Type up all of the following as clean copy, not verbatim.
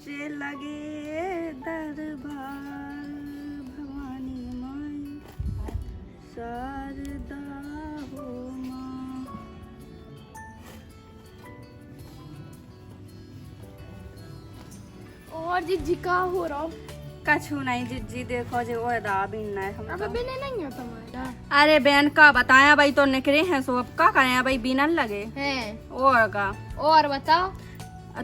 से लगे दरबार भवानी माई शारदा हो माँ। और जी का हो रहा कछु नहीं जिज्जी देखो जे वो दा बिन नहीं हम अब बिने नहीं है तुम्हारा। अरे बहन का बताया भाई तो निकले हैं सो अब का करें भाई बिनन लगे हैं और का और बताओ।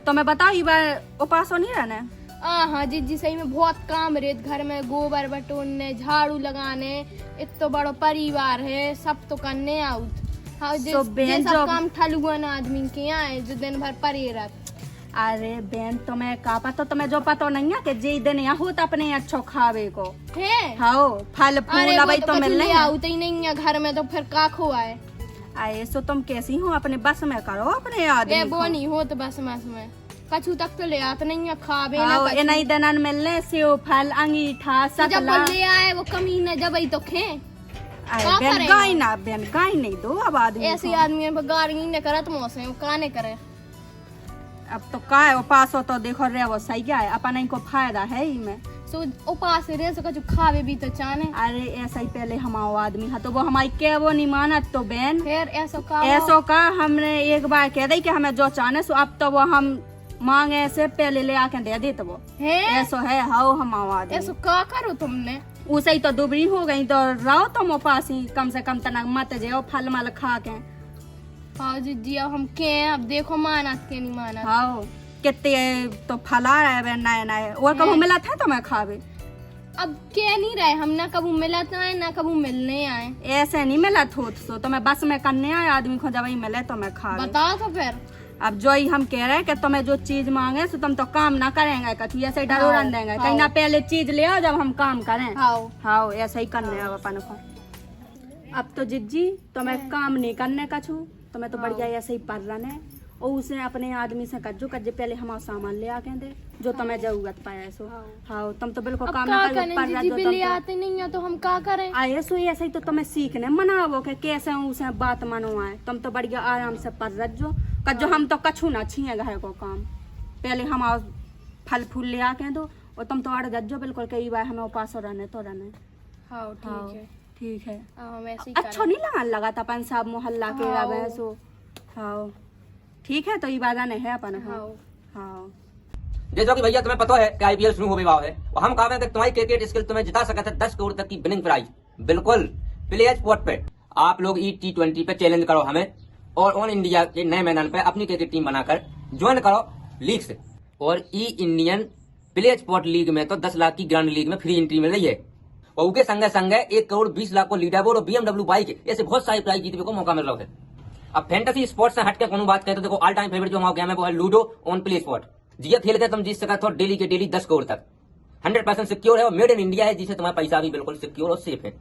तो मैं बताओ ये बार उपास नहीं रहना। हाँ जी सही में बहुत काम रेत घर में गोबर बटोरने झाड़ू लगाने इतना बड़ा परिवार है सब तो करने आउट। हाँ तो बहन सब जो काम ठलुआ ना आदमी के यहाँ है जो दिन भर परे रहते। अरे बहन तुम्हें का पता तुम्हें जो पता नहीं है कि जे दिन यहाँ हो तो अपने अच्छो खावे को है। हाँ फल फूल भाई तो मिलने आउट ही नहीं है घर में तो फिर का खुआए। आए सो तुम कैसी हो अपने बस में करो अपने आदमी वो नहीं हो तो बस में कछु तक तो ले आते नहीं है खावे ना हाँ नहीं दनन मिलने सेव फल अंगीठा सकला जब ले आए वो कमीना जब ही तो खे बहन गाय ना बहन गाय नहीं दो अब आदमी ऐसे आदमी गाड़ी ने करत मौसम वो काने करे। अब तो का है उपास हो तो देखो रे वो सही है अपन इनको फायदा है ही में सो उपास रे सो कछु खावे भी तो चाने। अरे ऐसा ही पहले हमारा आदमी है तो वो हमारी के वो नहीं मानत तो बहन फिर ऐसो का हमने एक बार कह दी कि हमें जो चाहने सो अब तो वो हम मांगे से पहले ले आके दे दे तो वो ऐसो है हाउ हमारा आदमी ऐसो का करो तुमने उसे ही तो दुबरी हो गई तो रहो तुम उपास ही कम से कम तना मत जाओ फल मल खा के। हाँ जी अब हम के अब देखो मानत के नहीं मानत। हाँ कितने तो फला रहे नए नए और कब मिला था तो मैं खावे अब के नहीं रहे हम ना कबू मिला आए ना कबू मिलने आए ऐसे नहीं मिला थो तो मैं बस में करने आए आदमी को जब ही मिले तो मैं खा बताओ तो फिर अब जो ही हम कह रहे हैं कि तुम्हें जो चीज मांगे सो तुम तो काम ना करेंगे कभी ऐसे डरो रन देंगे कहीं ना पहले चीज ले आओ जब हम काम करें। हाँ ऐसे ही करने अब अपन को अब तो जिज्जी तुम्हें काम नहीं करने का छू तुम्हें तो बढ़िया ऐसे ही पढ़ रहे और उसे अपने आदमी से कज्जो कज्जे पहले हमारा सामान ले आके दे जो तुम्हें जरूरत पाए सो। हाँ तुम तो बिल्कुल काम ना करो पढ़ रहे आते नहीं है तो हम क्या करें आए सो ऐसे ही तो तुम्हें सीखने मनावो के कैसे उसे बात मनवाए तुम तो बढ़िया आराम से पढ़ रजो कज्जो हम तो कछु ना छीए घर को काम पहले हमारा फल फूल ले आके दो और तुम तो अड़ जज्जो बिल्कुल कई बार हमें उपास रहने तो रहने। हाँ ठीक है अच्छा नहीं लगा था अपन सब मोहल्ला के रहे सो। हाँ ठीक है तो ये बात नहीं है अपन। हाँ जैसा कि भैया तुम्हें पता है कि आईपीएल शुरू हो गया है और हम कहा कि तुम्हारी क्रिकेट स्किल तुम्हें जिता सका था 10 करोड़ तक की विनिंग प्राइज बिल्कुल प्लेयर स्पॉट पे आप लोग T20 पे चैलेंज करो हमें और ऑन इंडिया के नए मैदान पे अपनी क्रिकेट टीम बनाकर ज्वाइन करो लीग से और इंडियन प्लेयर स्पॉट लीग में तो 10 लाख की ग्रांड लीग में फ्री एंट्री मिल रही है और उसके संगे संगे 1 करोड़ 20 लाख को लीडर बोर्ड और BMW बाइक ऐसे बहुत सारी प्राइज जीतने को मौका मिल रहा है। अब फैंटेसी स्पोर्ट्स से हटकर कोनो बात करें तो देखो ऑल टाइम फेवरेट जो हमारा गेम है वो है लूडो ऑन प्ले स्पॉट जिया खेल के तुम जीत सकते हो डेली के डेली 10 करोड़ तक 100% सिक्योर है और मेड इन इंडिया है जिसे तुम्हारा पैसा भी बिल्कुल सिक्योर और सेफ है।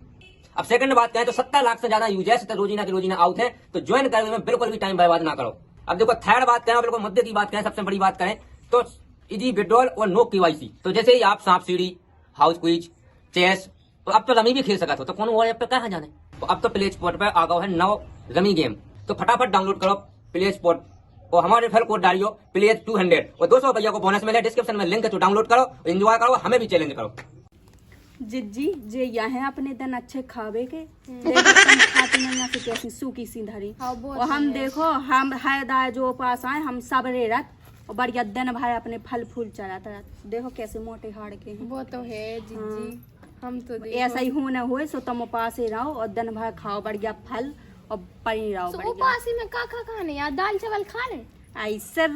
अब सेकंड बात करें तो 70 लाख से ज्यादा यूजर्स रोजीना की रोजीना आउट है तो ज्वाइन करने में बिल्कुल भी टाइम बर्बाद ना करो। अब देखो थर्ड बात करें बिल्कुल मुद्दे की बात करें सबसे बड़ी बात करें तो इजी विड्रॉल और नो KYC तो जैसे ही आप सांप सीढ़ी हाउस क्विज चेस तो अब तो रमी भी खेल सका तो कौन और ऐप पे कहाँ जाने तो अब तो प्ले स्पॉट पे आ गया है नव रमी गेम तो फटाफट डाउनलोड करो प्ले स्पॉट और हमारे रेफर कोड डालियो प्लेयर 200 और 200 रुपया को बोनस मिले डिस्क्रिप्शन में लिंक है तो डाउनलोड करो एंजॉय करो हमें भी चैलेंज करो। जिज्जी जे यहाँ अपने दिन अच्छे खावे के खाती नहीं से कैसी सूखी सी धरी और हम देखो हम है दाए जो पास आए हम सब रे रत और बढ़िया दिन भाई अपने फल फूल चढ़ाता देखो कैसे मोटे हाड़ के हैं। वो तो है जिज्जी हम तो ऐसा ही होने हुए सो तुम उपास ही रहो और दिन भर खाओ बढ़िया फल और पड़ी रहो। उपास में का खाने यार दाल चावल खा ले ऐसे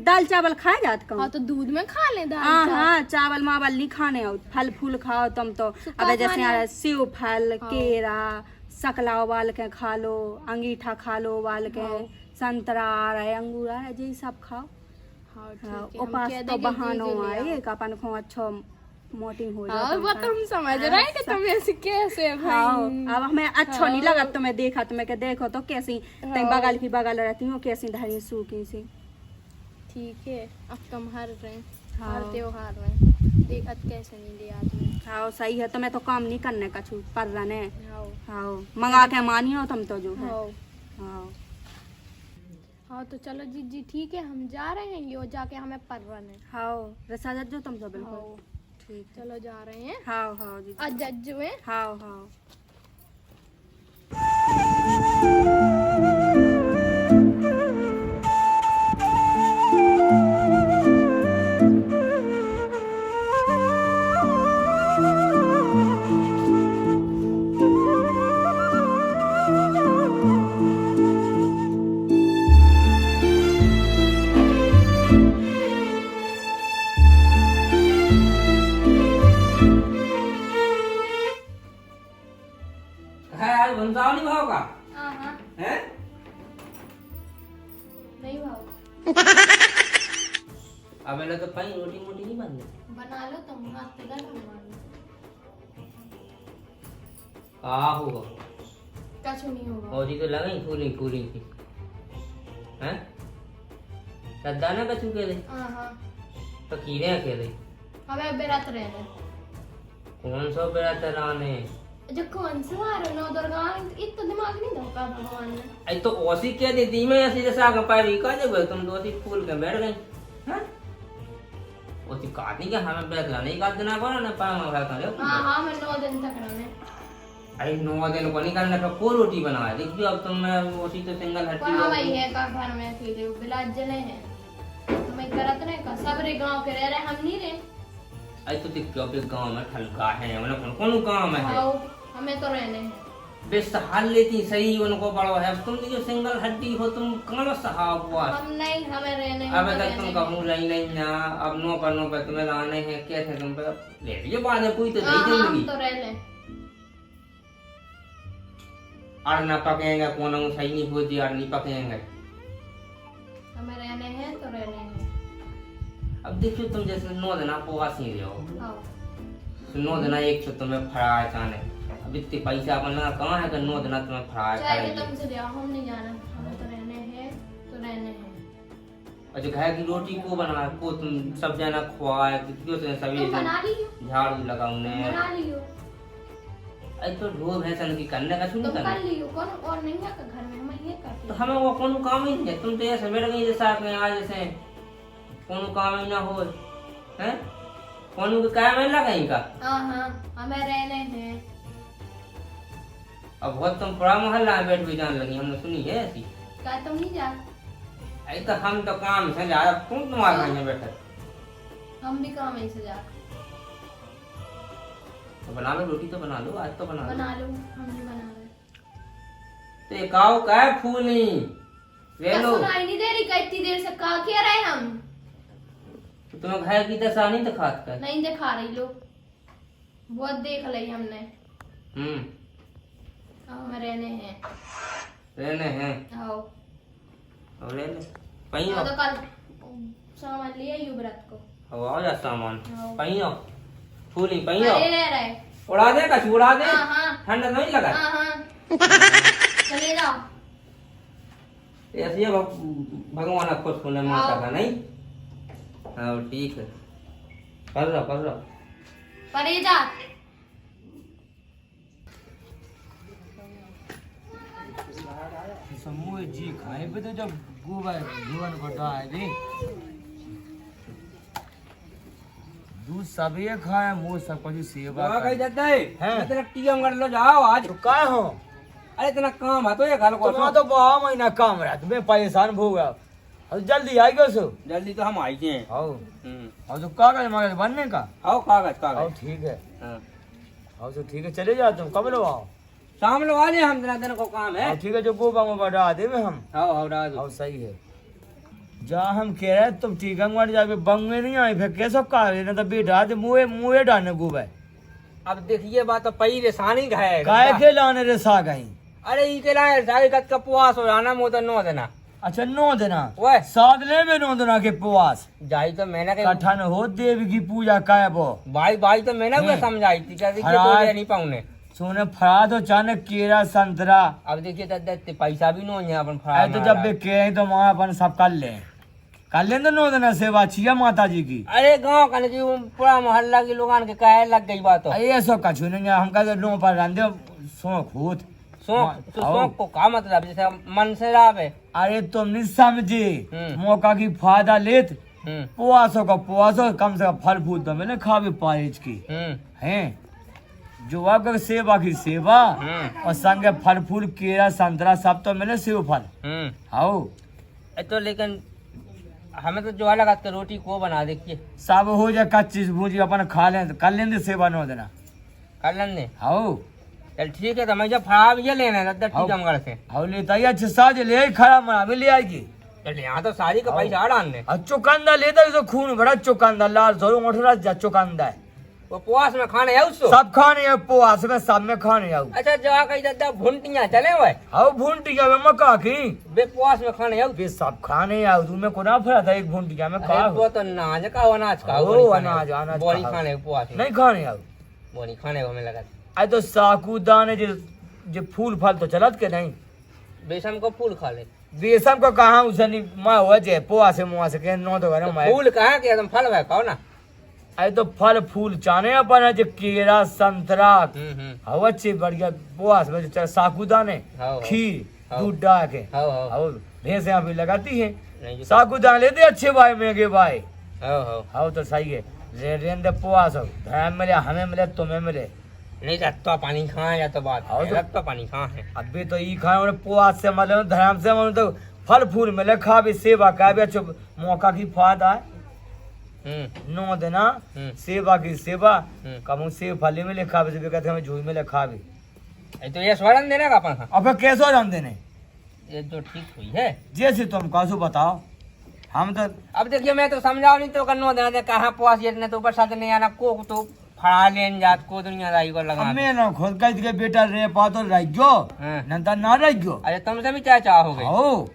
दाल चावल खाए जात कहूँ। हाँ तो दूध में खा ले दाल हाँ चावल मावल नहीं खाने हो फल फूल खाओ तुम तो अब जैसे सेव फल केरा सकला उबाल के खा लो अंगीठा खा लो उबाल के संतरा आ रहा है अंगूर आ रहा है यही सब खाओ। उपास तो बहानो आए अपन को अच्छा मोटी हो जाए वो तुम समझ रहे कि तुम ऐसे कैसे भाई। अब हमें अच्छा नहीं लगा तुम्हें देखा तुम्हें के देखो तो कैसी बगल की बगल रहती हूँ कैसी धरी सूखी सी। ठीक है अब तुम हर रहे हर त्योहार में देखत कैसे नहीं लिया आदमी। हाँ सही है तुम्हें तो काम नहीं करने का छू पर रने हाँ मंगा के मानियो तुम तो जो है। हाँ हाँ तो चलो जीजी ठीक है, हम जा रहे हैं, यो जाके हमें परवन है। हाँ रसा जो तुम तो बिल्कुल हाँ, ठीक। चलो जा रहे हैं। हाँ हाँ जी आज जज्जू है। हाँ हाँ। है आज बनसाव नहीं भाव का हाँ हाँ है नहीं भाव अब मैंने तो पाई रोटी मोटी नहीं बनने बना लो तुम, हाथ पे गरम मार लो। होगा कुछ नहीं होगा। और जी तो लगा ही फूलिंग फूलिंग की हैं दाना कछु के दे हाँ हाँ तो कीड़े के दे हमें बेरात रहने। कौन सा बेड़ा तराने जो कौन सा आ रहा नौ दुर्गा, इतना दिमाग नहीं धोखा भगवान ने। आई तो ओसी क्या देती मैं ऐसी जैसा आगे पारी का जब तुम दो सी फूल के बैठ गई हैं ओसी काटनी के हमें बैठ लाने का देना को ना पा मैं खाता ले हाँ हाँ मैं 9 दिन तक रहने। आई 9 दिन को निकालने का को रोटी बना देखियो अब तुम मैं ओसी तो सिंगल पर हट्टी हम ही है का घर में अकेले बिलाज जने हैं, तुम्हें करत नहीं का सब रे गांव के रह रहे, हम नहीं रहे। आई तो क्यों पे गांव में ठलका है मतलब कौन काम है हाँ हमें तो रहने हैं। बेस हाल लेती सही उनको बड़ो है तुम जो सिंगल हड्डी हो तुम कौन सहाब हुआ हम नहीं, हमें रहने हैं, अब तो तक रहने तुम हैं। कहूँ नहीं नहीं ना अब नो पे तुम्हें लाने हैं कैसे तुम पे ले लिए बाद में कोई तो हाँ नहीं हाँ हम जिंदगी तो रह ले। और ना पकेंगे कौन सही नहीं हो जी और नहीं पकेंगे हमें रहने हैं तो रहने हैं। अब देखियो तुम जैसे 9 दिन उपवास ही रहो हाँ 9 दिन एक तो तुम्हें फराए चाने अब इतने पैसा अपन लगा कहाँ है कि 9 दिन तुम्हें फराए चाहे खाएगी तुमसे लिया, हम नहीं जाना, हमें तो रहने हैं तो रहने हैं। और जो घर की रोटी को बना को तुम सब जना खुआए क्यों से सभी तुम बना लियो, झाड़ू लगाउने बना लियो, अरे तो ढोल भैंसन की करने का तुम सुन कर करना लियो, कौन और नहीं है का घर में, हम ये करते तो हैं। हमें वो कौन काम ही नहीं है तुम तो ऐसे बैठ गई जैसा अपने आज जैसे कौन काम ही ना हो हैं कौन को क्या में लगाई का हाँ हाँ हमें रहने हैं। अब बहुत तुम बड़ा मोहल्ला में बैठ भी जान लगी हमने सुनी है ऐसी क्या तुम नहीं जा, अरे तो हम तो काम से जा तुम तुम्हारे घर में बैठे हम भी काम ऐसे जा। तो बना लो रोटी तो बना लो आज तो बना लो बना लो, हम भी बना रहे। तो ये काओ का है फूली ले क्या लो सुनाई नहीं दे रही का, इतनी देर से कहा क्या रहे हम, तो तुम्हें घर की दशा नहीं दिखात कर नहीं दिखा रही लो, बहुत देख ली हमने। अब हमें रहने हैं। रहने हैं आओ और ले ले पहियो तो कल सामान लिए युवरात को। अब आओ जा सामान आओ। पहियो फूली पहियो अरे रह रहे। उड़ा दे कछु उड़ा दे हाँ हाँ ठंडा नहीं लगा हाँ हाँ चले जाओ। ऐसे भगवान आपको सुने माता का नहीं हाँ ठीक है कर रहा परे जा। समूह जी खाए पे तो जब गोबर भुवन घटा है जी दूध सब ये खाए मुँह सब कुछ सेवा कहीं करे। जाते हैं हैं? तेरा टीएम कर लो जाओ आज तो का हो अरे इतना काम है तो ये घर को तुम्हारा तो बहुत महीना काम रहा तुम्हें परेशान हो गया अब जल्दी आई गयो सो जल्दी तो हम आई हैं आओ और तो कागज मागज बनने का आओ कागज आओ कागज ठीक है हाँ। आओ तो ठीक है चले जाओ तुम कब लो आओ शाम लो आ जाए हम दिन दिन को काम है आओ ठीक है जो गोबा में बढ़ा देवे हम आओ आओ राज आओ सही है जहाँ हम कह रहे तुम टीकमगढ़ जाके बंग में नहीं आई फिर कैसे कहा ना तो बेटा तो मुँह डालने गोबा अब देखिए बात तो पई रेसानी का है काय के लाने रे सा गई अरे ई के लाए सारी कत का पुआस हो जाना मो तो 9 देना अच्छा 9 दिना ओए साधले में 9 दिना के उपवास जाई तो मैंने के कठन हो देव की पूजा काय वो भाई भाई तो मैंने भी हैं। समझाई थी कहती कि हराज। तो नहीं पाऊने सोने फरा तो चाने केरा संतरा अब देखिए तो पैसा भी नहीं है अपन ऐ तो जब भी कहे तो वहाँ अपन सब कर ले तो 9 दिना सेवा छिया माता जी की अरे गांव का जी पूरा मोहल्ला के लोगन के कहे लग गई बात तो ये सब कछु नहीं है हम कहते 9 पर रंधे सो खूत शौक को का मतलब, जैसे मन से लावे। अरे तुम नहीं समझे, मौका की फायदा लेत पुआसों का पुआसों कम से कम फल फूल तो मैंने खावे पारिज की हैं, जो आपका सेवा की सेवा और संगे फल फूल केरा संतरा सब तो मैंने सेव फल आओ। तो लेकिन हमें तो जो लगा के रोटी को बना देखिए, सब हो जाए कच्ची भूजी अपन खा लें, कर लेंगे सेवा न देना कर लेंगे। आओ चल ठीक है, तो मैं जब फराब ये लेना है ठीक है, हम घर से आओ लेता ही अच्छे साज ले आई, खड़ा मना में ले आएगी। चल यहाँ तो सारी का पैसा डालने, चुकंदा लेता तो खून बड़ा चुकंदा लाल जोरू मोटरा चुकंदा है, वो उपवास में खाने है उसको सब खाने हैं उपवास में, सब में खाने आओ। अच्छा जो कही दादा भुंटियाँ चले हुए आओ भूंटिया में मका की बे उपवास में खाने है वे सब खाने आओ, तुम्हें को ना फरा था एक भूंटिया में खा वो तो अनाज का अनाज का अनाज अनाज बोरी खाने उपवास में नहीं खाने आओ, बोरी खाने हमें लगा। आई तो साकूदाने जो फूल फल तो चलत के नहीं, बेसम को फूल खा ले, बेसम को कहा उसे नहीं मैं हुआ जे पोआ से मुआ से के नो तो करे मैं फूल कहाँ के तुम फल है खाओ ना। आई तो फल फूल चाने अपन जो केरा संतरा हवा अच्छी बढ़िया पोआस में जो साकूदाने खीर दूध डाल के भैंसे यहाँ भी लगाती है, साकूदाने लेते अच्छे भाई महंगे भाई हाँ तो सही है, रेंदे पोआस धर्म मिले हमें मिले तुम्हें मिले नहीं रत्ता पानी खाए या तो बात रत्ता पानी कहाँ है अभी तो ई खाए पोआस से मतलब धर्म से मतलब तो फल फूल मिले खा भी सेवा का भी अच्छा मौका की फायदा है नो देना सेवा की सेवा कम सेव फली में लिखा भी कहते हमें झूठ में लिखा भी तो ये स्वरण देने का अपन अब कैसे रन देने ये जो ठीक हुई है जैसे तुम कैसे बताओ हम तो अब देखिए मैं तो समझाओ नहीं तो करनो देना कहाँ पुआस ये तो बरसात नहीं आना को तो फड़ा लेन जात को दुनियादारी को लगा मैं ना खुद कह के बेटा रे पा तो रह गयो नंता ना रह गयो। अरे तुमसे भी क्या चाहोगे हो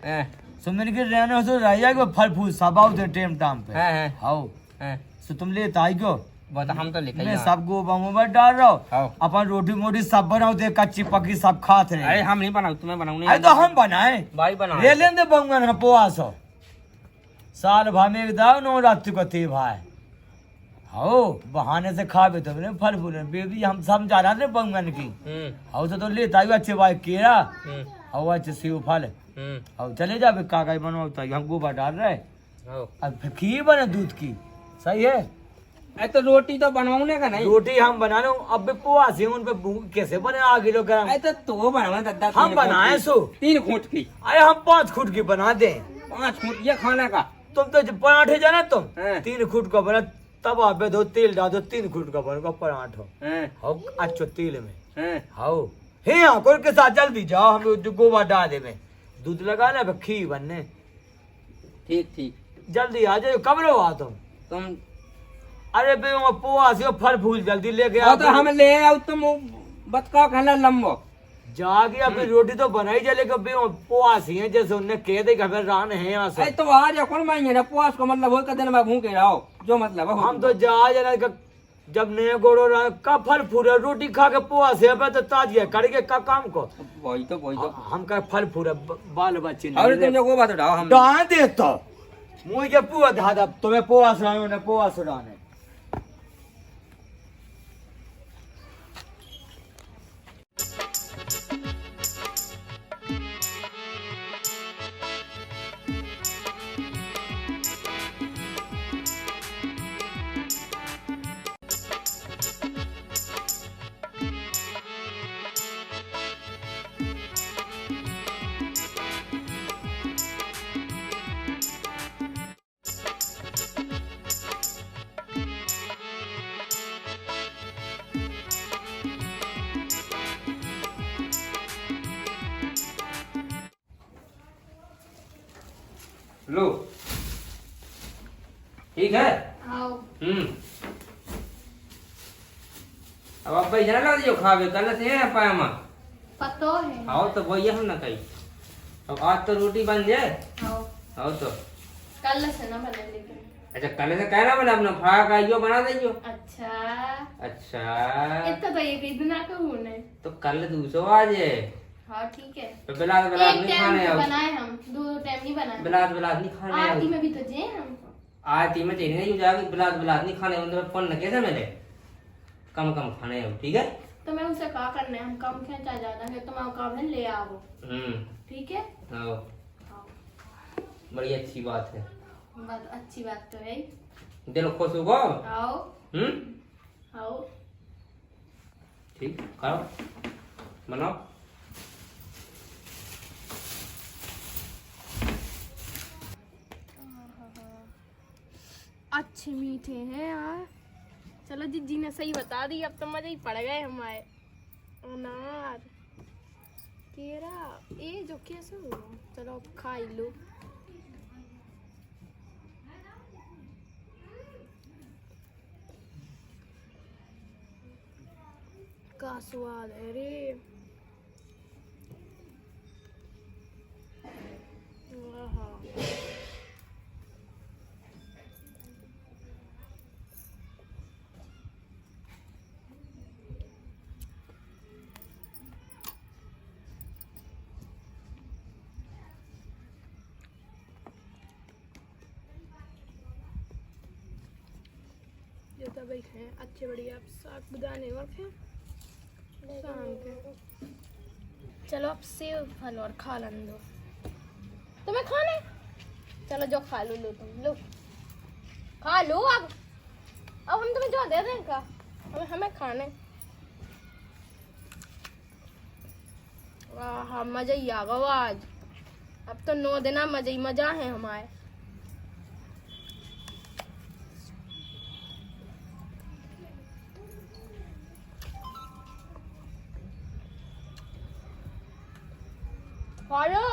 सो मैंने के रहने हो तो रह जाएगा फल फूल सब आओ थे टाइम टाइम पे हां सो तुम ले ताई गयो वो तो हम तो लेके मैं सब गो बमोबर डाल रहा हूं अपन रोटी मोटी सब बनाओ दे कच्ची पक्की सब खाते रहे। अरे हम नहीं बनाओ तुम्हें बनाऊं नहीं अरे तो हम बनाए भाई बना ले लेंदे बंगन हम पोआसो साल भर में एक दाव नो रात को थे भाई हो बहाने से खा भी तो फल फूल बेबी हम समझा रहे थे बंगन की हो तो लेता ही अच्छे भाई केरा हो अच्छे सेव फल हो चले जा काका बनवाता हम गोबर डाल रहे अब खीर बने दूध की सही है। अरे तो रोटी तो बनवाने का नहीं, रोटी हम बना रहे अब पोआस है उन पे कैसे बने आगे लोग तो बनवा दादा हम बनाए सो 3 फुट की, अरे हम 5 फुट की बना दे 5 फुट ये खाने का तुम तो पराठे जाना तुम 3 फुट का बना तवा पे दो तेल डाल दो 3 फुट का बनेगा पराठा हो अच्छो तेल में हाओ हे आकोर के साथ जल्दी जाओ हम गोबर डाल दे में दूध लगाना पे खीर बनने ठीक जल्दी आ जाओ कब रो आ तुम अरे बे पोआ से फल फूल जल्दी लेके आओ तो हम ले आओ तुम बतका कहला लंबो जाके अभी रोटी तो बनाई जा लेकिन बे पोआ सी है जैसे उन्हें कह दे कि हमें रान है यहाँ से तो आ जा कौन मांगे ना पोआस को मतलब हो दिन में भूखे रहो जो मतलब हम तो जा जाना जब नए गोड़ो रहा का फल फूल रोटी खा के पोआ से तो ताजिया करके का काम को वही तो हम का फल फूल बाल बच्चे और तुम जो बात उठाओ हम डाल दे तो मुझे पुआ दादा तुम्हें पोआ सुनाने ने पोआ सुनाने लो ठीक है अब आप भाई जाना जो खावे कल से है पाया मां पतो है आओ तो वही हम ना कही अब आज तो रोटी बन जाए आओ तो कल से ना बने लेकिन अच्छा कल से कहना बना अपना फ्राई काइयो बना दइयो। अच्छा इतना तो ये कि दिन का होने तो कल दूसरो आ जाए। हाँ ठीक है तो बिलात नहीं खाने आओ बनाए हम 2 टाइम नहीं बनाए बिलात नहीं खाने आरती में भी तो जे हम आरती में तेरी नहीं जाएगी बिलात नहीं खाने मतलब फोन न कैसे मिले कम खाने आओ ठीक है। तो मैं उसे कहा करने हम कम खेचा ज्यादा है तो मैं मुकाबले ले आओ। ठीक है। हाँ बड़ी अच्छी बात है। बात अच्छी बात तो है। दिल खुश होगा। आओ। आओ। ठीक खाओ बनाओ। अच्छे मीठे हैं यार। चलो जीजी ने सही बता दी, अब तो मजे ही पड़ गए हमारे। अनार केरा ये जो कैसे हुआ, चलो अब खा ही लो। का स्वाद है रे। वाह ये तो भाई हैं अच्छे बढ़िया साग बुदाने और हैं शाम के। चलो अब सेव फल और खा लन दो तुम्हें खाने। चलो जो खा लो, लो तुम लो खा लो। अब हम तुम्हें जो दे दें का हमें खाने। वाह मजा ही आ गया आज। अब तो 9 दिन मजा ही मजा है हमारे। हेलो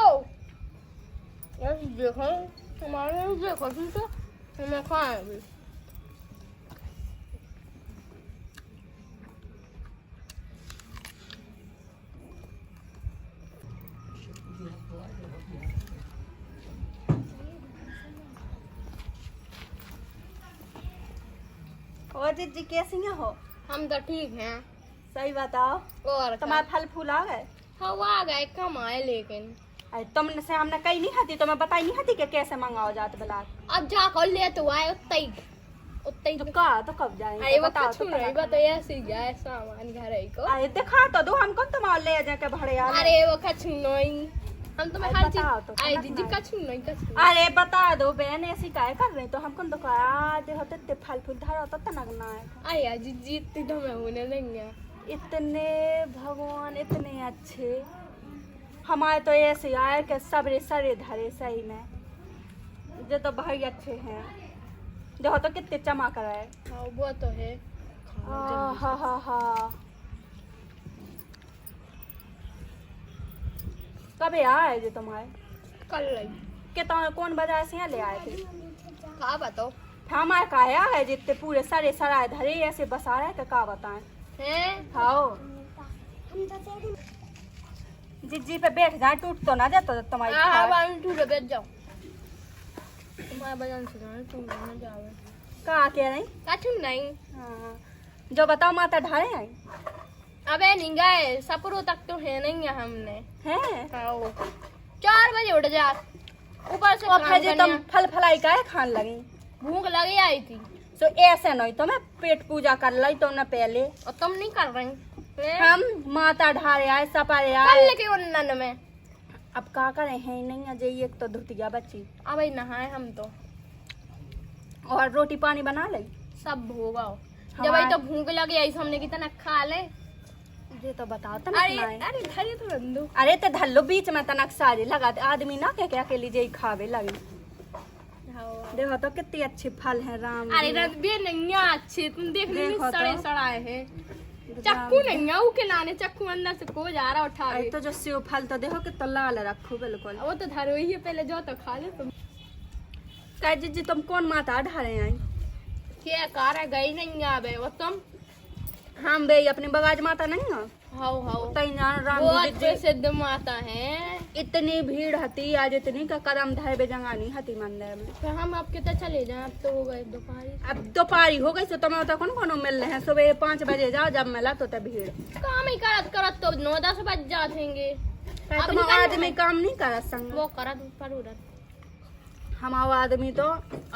यस देखो हमारे देखो ठीक है हमें खाएंगे। और जीजी कैसी हो? हम तो ठीक हैं। सही बताओ और तुम्हारे फल फूल आ गए? हवा आ गए कम आए लेकिन अरे तुमने से हमने कही नहीं खाती, तुम्हें बताई नहीं खाती कि कैसे मंगाओ जात बला। अब जाकर ले तो आए उतना ही तो कहा तो कब जाएंगे? अरे वो बताओ कुछ नहीं बता ऐसे ही गया सामान घर ही को। अरे दिखा तो दो हमको, तुम ले जाके भड़े आ। अरे वो कुछ नहीं हम तुम्हें हर चीज बताओ तो अरे दीदी कुछ नहीं कुछ नहीं। अरे बता दो बहन, ऐसी काहे कर रहे तो हमको तो कहा होते इतने फल फूल धरा होता तो लगना है। अरे यार जीजी इतनी तो मैं होने देंगे। इतने भगवान इतने अच्छे हमारे तो ऐसे आए कि सबरे सरे धरे सही में। जो तो भाई अच्छे हैं, देखो तो कितने चमक रहे। हाँ वो तो है। हा हा हा। कब आए जो तुम्हारे? कल रही के तुम कौन बाजार से यहाँ ले आए थे? कहा बताओ हमारे काया है जितने पूरे सरे सराय धरे ऐसे बसा रहे का बताएं हैं। हाँ जिज्जी पे बैठ जाए टूट तो ना जाता तुम्हारी खाल। टूट बैठ जाओ तुम्हारे बजान से जाने तुम ना जाओ। कहाँ कह रही? कछु नहीं। हाँ जो बताओ माता ढारे आई अबे नहीं गए सपरों तक तो है नहीं है हमने हैं। 4 बजे उठ जा ऊपर से और फिर तुम फल फलाई काहे खान लगी? भूख लगी आई थी। तो ऐसे नहीं तो मैं पेट पूजा कर ली तो न पहले और तुम नहीं कर रही। हम माता ढारे आए सपारे कल आए। के उन्नन में अब का करे हैं नहीं अजय एक तो धुतिया बच्ची। अब नहाए हम तो और रोटी पानी बना ले सब होगा। जब आई तो भूख लगी आई हमने कितना खा ले। ये तो बताओ तो अरे अरे धरी तो रंदू। अरे तो धल्लो बीच में तनक सारी लगा आदमी ना क्या के लीजिए खावे लगी। देखो तो कितनी अच्छे फल हैं राम। अरे रंबे नहीं अच्छे तुम देख ली देखो तो। सड़े सड़ाए हैं। चक्कू नहीं है ऊ के लाने चक्कू अंदर से को जा रहा उठा अरे तो जो सेव फल तो देखो कि तो लाल रखो बिल्कुल। वो तो धरो ही है पहले जो तो खा ले तुम। कह जीजी तुम कौन माता ढारे आई? क्या कार गई नहीं आवे वो तुम। हम बे अपनी बगाज माता नहीं है। हाउ हाउ तई राम वो जी अच्छे सिद्ध माता है। इतनी भीड़ हती आज इतनी का कदम धरे बेजंगानी हती मंदिर में। तो हम आपके तो चले जाए अब तो हो गए दोपहर। अब दोपहरी हो गई तो तुम्हें तो कौन कौन मिल रहे हैं? सुबह 5 बजे जाओ जब मिला तो तब भीड़ काम ही करत करत तो 9-10 बज जातेंगे। तुम आदमी काम नहीं कर संग। वो करत पर उड़त हमारा आदमी तो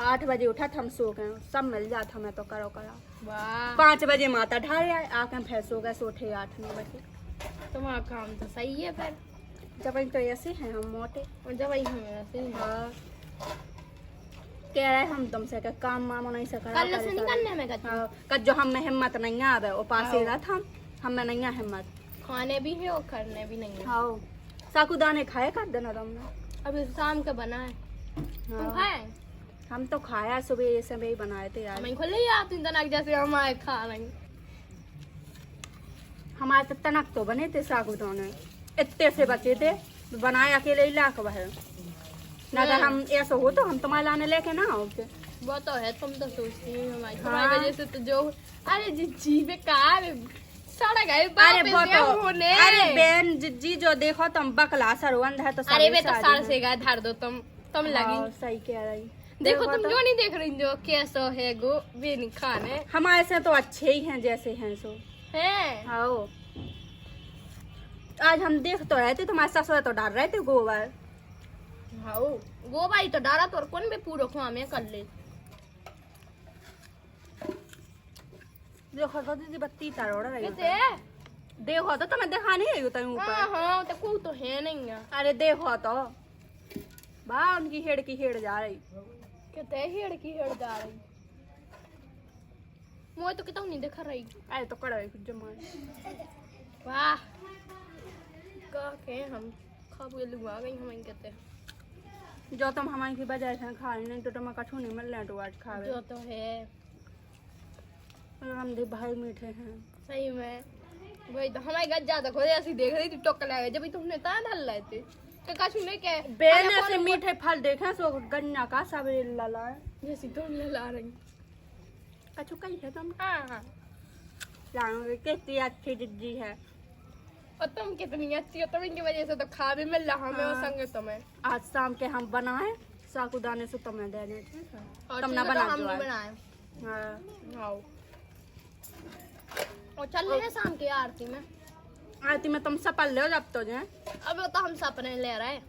8 बजे उठा हम सो गए, सब मिल जाता हमें तो करो करा। वाह 5 बजे माता ढारे आए आके फिर सो गए, सोठे 8-9 बजे। तुम्हारा काम तो सही है फिर। जब तो ऐसे हैं हम मोटे। और जब वही हमें ऐसे ही। हाँ कह रहे हम तुमसे के काम मामो नहीं से करा कल से नहीं करने में कहती। हाँ कल जो हम में हिम्मत नहीं आवे वो पासे रहा था हम में नहीं है हिम्मत। खाने भी है और करने भी नहीं है। हाँ साकुदाने खाए कर देना तुमने। अभी शाम का बना है, तुम हाँ खाए? हम तो खाया सुबह ये सब ही बनाए थे यार। हमें खुले ही आती तनक जैसे हमारे खा रही। हमारे तो तनक तो बने थे साकुदाने, इतने से बचे थे, बनाए अकेले ही लाख बहे। ना अगर हम ऐसा हो तो हम तुम्हारे लाने लेके ना आओ के। वो तो है, तुम तो सोचती हो हमारी हाँ। तुम्हारी वजह से तो जो अरे जी बेकार सड़क है अरे अरे बहन जी जो देखो तुम बकला सरवंद है तो अरे वे तो साड़ से गए धर दो तुम लगी। सही कह रही। देखो तुम जो नहीं देख रही जो कैसा है गो वे नहीं खाने हमारे से तो अच्छे ही हैं जैसे हैं सो हैं। हाँ आज हम देख तो रहे थे तुम्हारे ससुर तो डाल रहे थे गोबर। हाँ गोबाई तो डाला तो और कौन भी पूरा खुआ में कर ले। देखो तो दीदी बत्ती तरोड़ रही कैसे? देखो तो तुम्हें देखा नहीं रही तुम ऊपर। हाँ तो कोई तो है नहीं है। अरे देखो तो वाह उनकी हेड़ जा रही। कहते हेड़ की हेड़ जा रही मोए तो कितना नहीं देखा रही। अरे तो कड़ा कुछ जमा वाह का के हम खाबू लुआ गई हम कहते जो तुम हमारी की बजाय से खा रही नहीं तो तुम्हें कठू नहीं मिल रहा तो आज खा जो तो है हम दे भाई मीठे हैं सही में। वही तो हमारे घर ज्यादा खोदे ऐसी देख रही थी टोक लगा जब तुमने ता ढल रहे थे तो कछु नहीं के बेन ऐसे मीठे फल देखे सो गन्ना का सब लला जैसी तुम ला रही। कछु कही है तुम हाँ हाँ जानोगे कितनी अच्छी जिद्दी है और तुम कितनी अच्छी हो तुम इनकी वजह से तो खा भी मिल रहा हमें और संग तुम्हें। आज शाम के हम बनाए साकुदाने से तुम्हें दे दें ठीक है और तुम ना ठीक है, बना तो हम दो भी आज। बनाए। हाँ हाँ और चल रहे हैं शाम की आरती में। आरती में तुम सपल ले जब तो जाए अब तो हम सपने ले रहे हैं।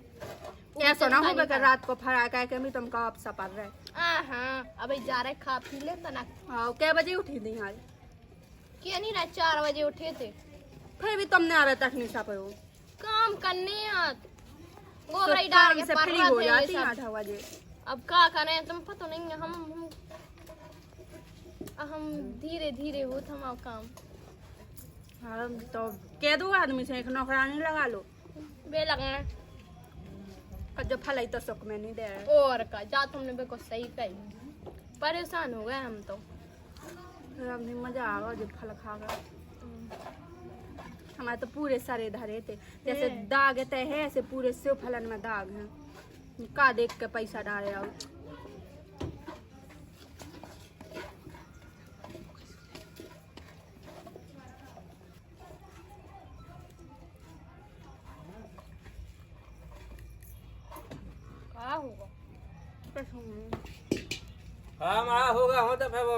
ऐसा ना हो कि रात को फरा कह के भी तुमको आप सपल रहे। हाँ अभी जा रहे खा पी ले तना। हाँ कै बजे उठी थी आज क्या नहीं रहे 4 बजे उठे थे फिर भी तुमने आवे तक नहीं सपे हो काम करने यार तो गोबराई डाल काम के से पर फ्री रहे हो थे जाती ये है सब। 8 बजे। अब क्या करें तुम पता नहीं है हम धीरे धीरे हो थमा काम। हाँ तो कह दो आदमी से एक नौकरानी लगा लो बे लगना और जो फलाई तो सुख में नहीं दे रहे। और का जा तुमने बिल्कुल सही कही परेशान हो गए हम तो। फिर हमने मजा आवा जो फल खा गए। हमारे तो पूरे सारे धरे थे जैसे दाग तय है ऐसे पूरे सेव फलन में दाग है का देख के पैसा डाले आओ। क्या होगा हाँ हमारा होगा हो तो फिर वो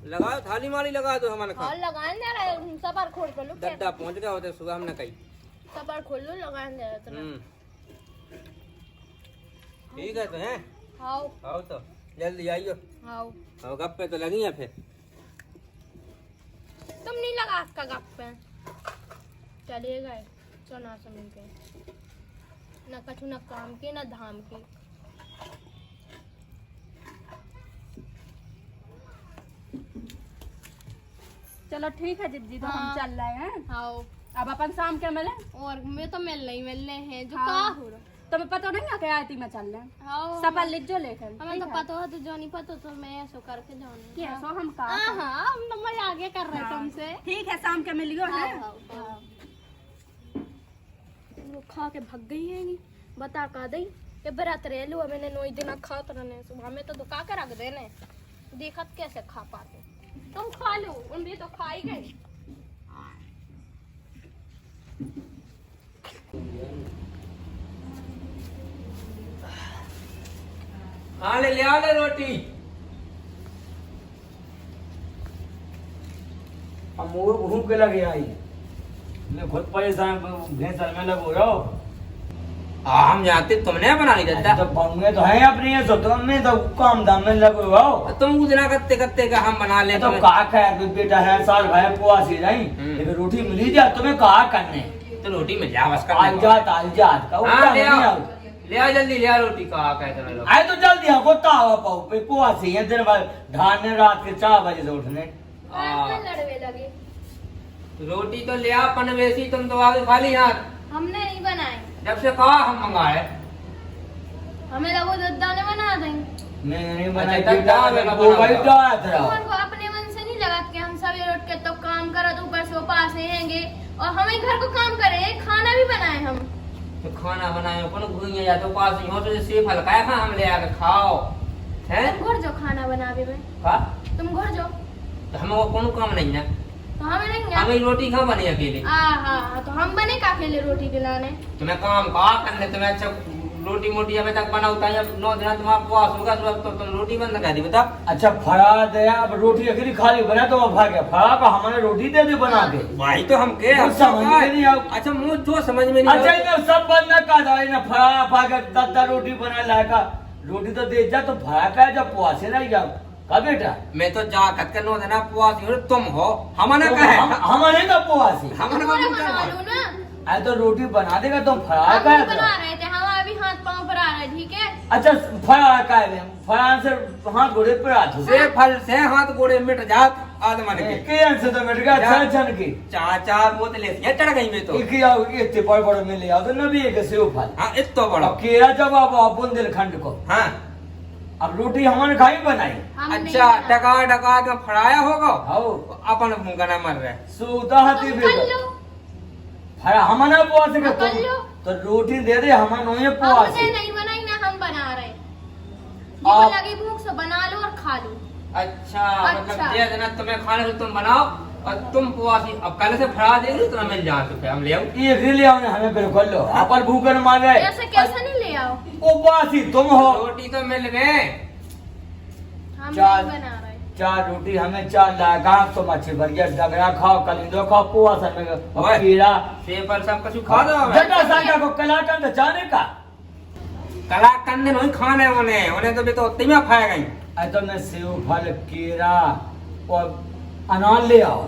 लगाओ थाली माली लगा दो हमारे और लगाने दे रहे सबर खोल कर लो गड्ढा पहुंच गया होते सुबह हमने कही। सबर खोल लो लगाने दे रहे थे। ठीक है तो हैं हाउ आओ तो जल्दी आइयो हाउ और गप्पे तो लगी हैं फिर। तुम नहीं लगा का गप पे चले गए चना समझ के न कछु न काम के न धाम के। चलो ठीक है जिद्दी तो हम हाँ। चल रहे हैं। हाउ अब अपन शाम के मिले और मैं तो मिलने हैं जो हाँ। का हो रहा। तुम्हें पता नहीं है क्या आरती में चल रहे हैं हाउ सपल लिख जो लेकर हमें तो पता हो तो जो नहीं पता तो मैं ऐसा करके जाऊंगी। क्या सो हम का हाँ हम तो मैं आगे कर रहे तुमसे। ठीक है शाम के मिलियो है। हाँ। वो खा के भग गई है बता का दई ये बरात रह लू मैंने 9 दिन खा तो रहने सुबह में तो दुका के रख देने देखत कैसे खा पाते तुम खा लो उन भी तो खा ही गई। हाँ ले आओ ले रोटी। अब मोर घूम के लगे आई मैं खुद परेशान भैंस में लगो रहो हम जानते तुमने बना नहीं देता। तो बंगे तो है अपनी है तो तुमने तो काम दाम में लगे हो। तुम उतना करते करते का हम बना ले। तो कहा है बेटा है साल भाई पुआ सी नहीं लेकिन रोटी मिली जा तुम्हें कहा करने तो रोटी मिल जा बस आज जात का ले आ जल्दी ले आ रोटी का कहते हैं लोग। आए तो जल्दी हाँ को तावा पाओ पे पुआ सी है दिन भर ढाने रात के 4 बजे से उठने लड़वे लगे। रोटी तो ले आ पनवेसी तुम तो आगे खाली हाथ। हमने नहीं बनाए। जब से कहा हम मंगाए। हमें लगो दद्दा ने बना देंगे। नहीं बनाई अच्छा, बेटा दद्दा वो भाई बना जात तो रहा उनको अपने मन से नहीं लगा कि हम सवेरे उठ के तो काम करा तो ऊपर से पास रहेंगे और हमें घर को काम करे खाना भी बनाए हम। तो खाना बनाए कौन घूमिए या तो पास नहीं हो तो सेफ हल्का खा हम ले आके खाओ हैं। तुम घर जाओ खाना बनावे में। का तुम घर जाओ। तो हम वो कौन काम नहीं है। तो हमें नहीं हमें रोटी खा बने अकेले। हाँ तो हम बने का अकेले रोटी दिलाने। तुम्हें काम कहा करने तुम्हें अच्छा रोटी मोटी अभी तक बनाता है 9 दिन तुम्हारा उपवास होगा तो तुम रोटी बंद कर दी बता। अच्छा फड़ा दे अब रोटी अकेली खाली बना तो भाग गया फड़ा का हमारे रोटी दे दे बना के भाई तो हम के कुछ समझ में नहीं आओ। अच्छा मुझे जो समझ में नहीं अच्छा इन्हें सब बंद का दवाई ना फड़ा भाग दत्ता रोटी बना लाएगा रोटी तो दे जा तो फड़ा का जब पुआ से रह जाओ का बेटा मैं तो जा कत के 9 दिन उपवास हो तुम हो हमने कहे हमारे का पुआ से हमने पूरा बना लो ना। अरे तो रोटी बना देगा तुम फड़ा हम का भी बना रहे थे हम अभी हाथ पाँव पर आ रहे ठीक है। अच्छा फड़ा का है फड़ा से हाथ घोड़े पर हाथ से फल से हाथ गोड़े मिट जात आदमन के से तो मिट गया छन छन की 4 बोतलें ये चढ़ गई मैं तो एक आओ इतने बड़े बड़े में ले आओ तो नबी एक सेव फल हाँ इतना बड़ा अब केरा जब आप बुंदेलखंड को हाँ अब रोटी हमारे खाई बनाई हम नहीं अच्छा बना। टका टका के फड़ाया होगा आओ अपन भूखना मर रहे सूता हती तुम फिर कर लो। फड़ा हमारा पुआ से हाँ, कर लो। तो रोटी दे दे हमारे नोए पुआ हमने से नहीं बनाई ना हम बना रहे। आप- जिसको लगी भूख से बना लो और खा लो। अच्छा मतलब अच्छा। दे देना तुम्हें खाने से तुम बनाओ और तुम पुआसी अब कल से फड़ा देंगे तो मिल जा चुके हम ले आओ ये भी ले आओ ना हमें बिल्कुल लो अपन भूखन मार गए ऐसे कैसे नहीं ले आओ। उपवासी तुम हो रोटी तो मिल गए हम चार- नहीं बना रहे। 4 रोटी हमें 4 लागा तो मच्छी बढ़िया डगरा खाओ कलिंदो खाओ पुआ सन में ओए। और कीड़ा सेब सब कुछ खा दो जटा सांगा को कलाटन जाने का कला कंदे नहीं खाने उन्हें तो भी तो उतनी में खाया गई आई तो मैं सेव फल केरा और अनार ले आओ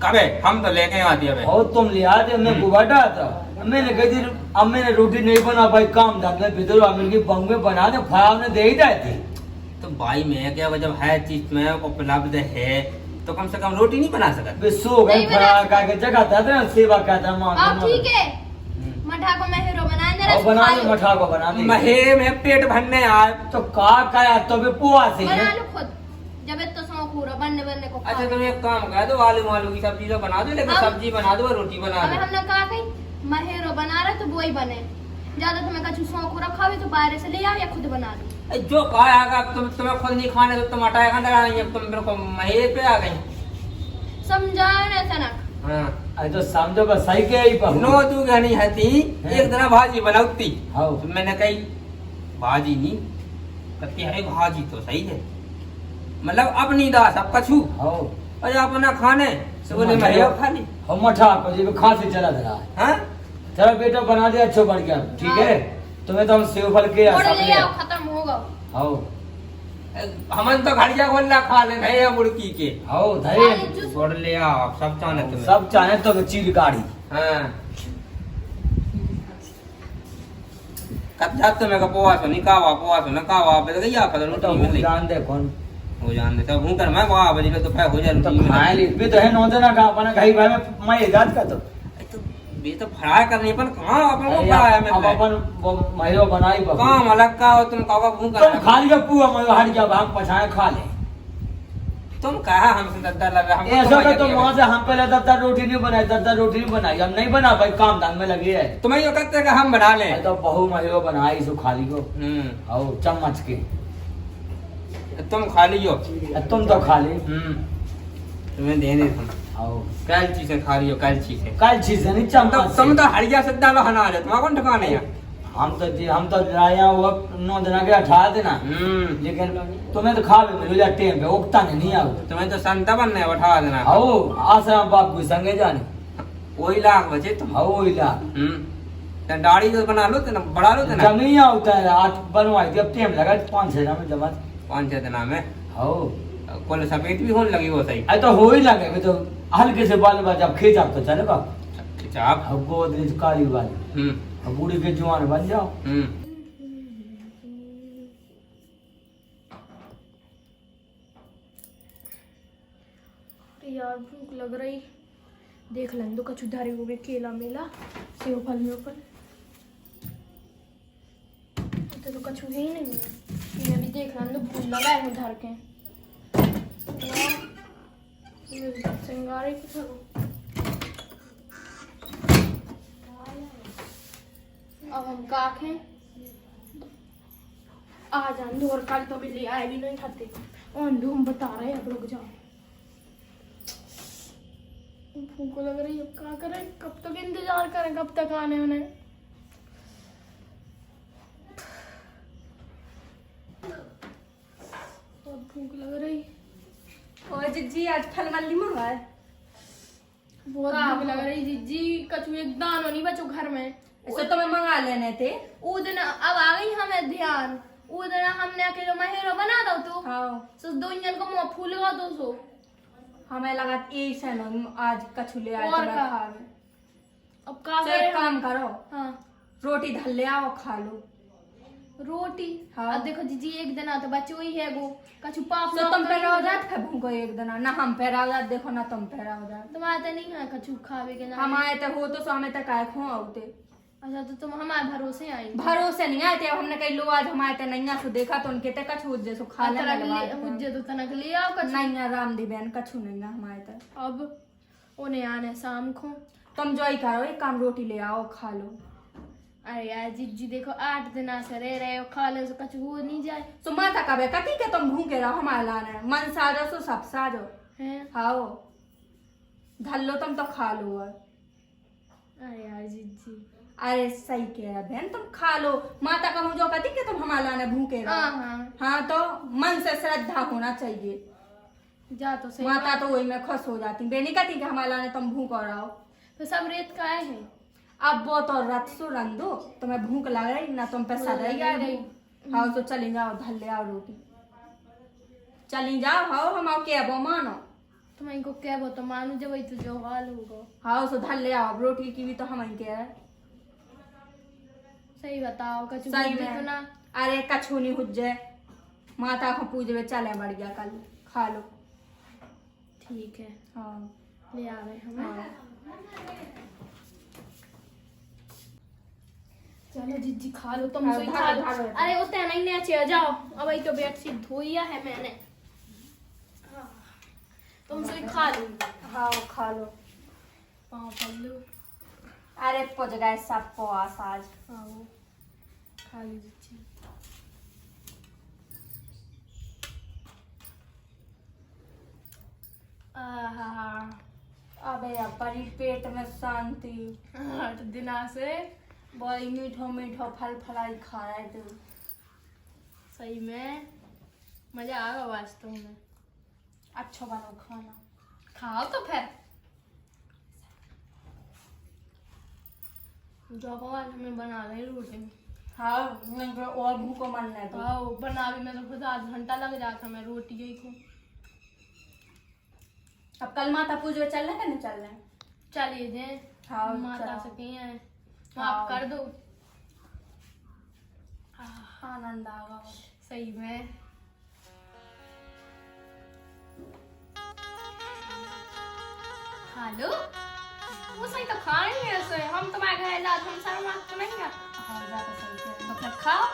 कबे हम तो लेके आती है और तुम ले आते मैं गुबाटा था मैंने कही थी अब मैंने रोटी नहीं बना भाई काम धाम में भीतर अमीर की बंग में बना दे फराब ने दे ही जाए थी तो भाई मैं क्या जब है चीज में उपलब्ध है तो कम से कम रोटी नहीं बना सकता सो गए नहीं बना फराब का के जगह था ना सेवा का था अब ठीक है मठा को मैं हीरो बनाए और बना लो मठा को बना दे महे में पेट भरने आए तो का तो भी पुआ से बना लो खुद जब इतना शौक हो रहा बनने बनने को अच्छा तुम एक काम कर दो आलू आलू की सब्जी तो बना दो लेकिन अब- सब्जी बना दो रोटी बना अगर दो हमने कहा कहीं महेरो बना रहा तो वो ही बने ज्यादा तुम्हें कछु शौक हो रखा हुआ तो बाहर से ले आओ या खुद बना दो। जो कहा आगा तुम्हें खुद नहीं खाने तो तुम हटाया खाना नहीं अब तुम मेरे को महे पे आ गई समझाओ ना ऐसा ना। हाँ अरे तो समझो बस सही के ही पहुंच नो तू गहनी हती एक दिन भाजी बनाती हाँ तो मैंने कही भाजी नहीं कहती है भाजी तो सही है मतलब अपनी दास अब कछू हाँ अरे अपना खाने से बोले मैं खा ली हम मठा को जी खांसी चला रहा है हाँ चलो बेटा बना दिया अच्छा बढ़ गया ठीक है तुम्हें तो हम सेव फल के थोड़े सब ले ले आओ खत्म होगा। हाँ हमन तो घड़िया गोल्ला खा ले है मुर्गी के हाँ धरे खाली जूस छोड़ ले आओ सब चाहने तुम्हें सब चाहे तो चीर गाड़ी हाँ कब जाते मैं पोवा सो निकावा पोवा सो नकावा पे तो गया पता तो रोटी मिल जान दे कौन हो जान देता हूं कर मैं वहां बजे तो पे हो जाए तो रोटी खाए ली भी तो है नौ देना का अपना घई भाई में मैं इजाद का तो तो ये तो फ्राई करने पर कहां अपन को अरे फ्राई अब में अपन वो महीरो बनाई बकू काम अलग का हो तुम कावा भूख तुम कर खा लिया पुआ मैं हट गया भाग पछाए खा ले तुम कहा हमसे दद्दा लगा हम ऐसा का तो वहां से हम पहले दद्दा रोटी नहीं बनाई दद्दा रोटी नहीं बनाई हम नहीं बना भाई काम धाम में लगी है तुम्हें यो कहते हैं कि हम बना ले तो बहु महीरो बनाई सो खाली को आओ चम्मच के तुम खा लियो तुम तो खा ली तुम्हें देने तुम आओ कल चीजें खा लियो कल चीजें कल चीज नहीं चम्मच तुम से। तो हरिया सद्दा लो हना ले तुम्हारा कौन ठिकाने है हम तो लाया वो 9 दिन आगे उठा देना लेकिन तुम्हें तो खा भी मिलो जा टेम पे उगता नहीं आओ तुम्हें तो संता बनने बैठा देना आओ आश्रम बाप को संगे जाने वही लाख बचे तुम आओ इला तो दाढ़ी तो बना लो तो बढ़ा लो तो ना। जमी होता है आज बनवाई थी, अब टाइम लगा 5-6 दिन में जमा। 5-6 दिन में हो कुल समेत भी होने लगी वो सही। अरे तो हो ही लगे तो हल्के से बाल बाज अब खींच आप तो चलेगा। अच्छा आप अब गोदरेज काली वाली अब बूढ़ी के जवान बन जाओ। यार भूख लग रही, देख लें दो कछु धरे हुए केला मेला सेव फल में ऊपर तो कछु है ही नहीं है। ये भी देख लें दो फूल लगाए हैं धर के। सिंगारे कुछ अब हम काखें आ जान दो, और कल तो भी ले आए भी नहीं खाते और हम बता रहे हैं अब रुक जाओ। भूख लग रही है, अब क्या करें, कब तक इंतजार करें, कब तक आने उन्हें। बहुत भूख लग रही। और जिज्जी आज फल मल्ली मंगाए। बहुत भूख लग रही जिज्जी, कछु एक दानो नहीं बचो घर में। ऐसे तो मैं मंगा लेने थे। वो दिन अब आ गई हमें ध्यान, वो दिन हमने अकेले महेरो बना दो तो हाँ सो दो इंजन को मुंह फूल लगा दो सो हमें लगा एक से न आज कछु ले आए तो और मैं का? खा ले। अब का तो एक करें काम करो, हाँ रोटी धर ले आओ खा लो। रोटी। हाँ। अब देखो जीजी एक दिन तो बच्चे वही है वो कछु पाप तो तुम पे रहो जात खा भूखो एक दिन ना हम पे रहो जात देखो ना तुम पे रहो जात। तुम्हारे तो नहीं है कछु खावे के ना। हम आए थे हो तो हमें तक आए खो आउते। अच्छा तो तुम हमारे भरोसे आई। भरोसे नहीं आए थे, अब हमने कहीं लो आज हम आए थे नैया से देखा तो उनके तक कछु उज्जे सो खा लेने मुझे तो तनक ले आओ कछु। नैया राम दी बहन कछु नहीं हम आए थे। अब उन्हें आने शाम को। तुम जो ही करो एक काम रोटी ले आओ खा लो। अरे यार जीजी देखो 8 दिन से रह रहे हो, खा ले तो कछु हो नहीं जाए। तो माता कबे कटी के तुम भूखे रहो हमारे लाने मन साजो सो सब साजो हैं खाओ धल लो तुम तो खा लो। और अरे यार जीजी अरे सही कह रहा बहन तुम खा लो, माता का मुझे कहती कि तुम हमारे लाने भूखे रहो। हाँ हाँ तो मन से श्रद्धा होना चाहिए। जा तो सही माता तो वही में खुश हो जाती, बेनी कहती कि हमारे लाने तुम भूख और रहो। तो सब रेत का है। अब वो तो रथ सो रंग दो, तुम्हें भूख लग रही ना तुम पे सद रही। हाँ तो चली जाओ धल ले आओ रोटी, चली जाओ। हाँ हम आओ क्या वो मानो तुम इनको क्या वो तो मानो जब वही तो जो हाल होगा। हाँ सो धल ले आओ, रोटी की भी तो हम ही कह रहे। सही बताओ कछु सही बोलते तो में ना। अरे कछु नहीं हुज्जे, माता को पूजवे चले बढ़िया कल खा लो। ठीक है हाँ ले आ गए हम। हाँ। चलो जीजी खा लो तुम हाँ, सोई खा खा लो, लो। खा लो। अरे उतने नहीं नीचे जाओ, अब वही तो बेडशीट धोइया है मैंने। हाँ, तुम सोई खा लो। हाँ खा लो। पाँव फल लो। अरे पहुंच गए सबको आस आज। हाँ वो खा लो जीजी। आहा अबे अब बड़ी पेट में शांति। 8 दिना से बड़ी मीठो मीठो फल फलाई खा रहे थे। सही में मजा आ गया वास्तव में। अच्छा बनो खाना। खाओ तो फिर जो भगवान हमें बना रहे रोटी। हाँ मैं और भूखो मन नहीं तो। हाँ बना भी मैं तो खुद आध घंटा लग जाता मैं रोटी ही को। अब कल माता पूजो चल रहे नहीं चल रहे? चलिए जे हाँ माता चलो। से कहीं है माफ कर दो। आनंद आ गया। सही में खा लो वो सही तो खा नहीं है ऐसे हम तुम्हारे घर ला हम सारा माफ तो नहीं है। हाँ ज्यादा सही है। तो फिर खाओ।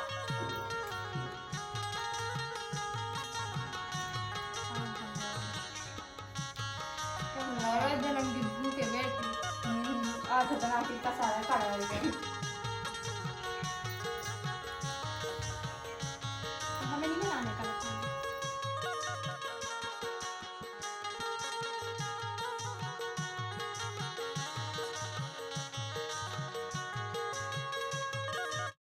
जन्म की भूखे बैठी। आज बना के का सारा खा रहा है।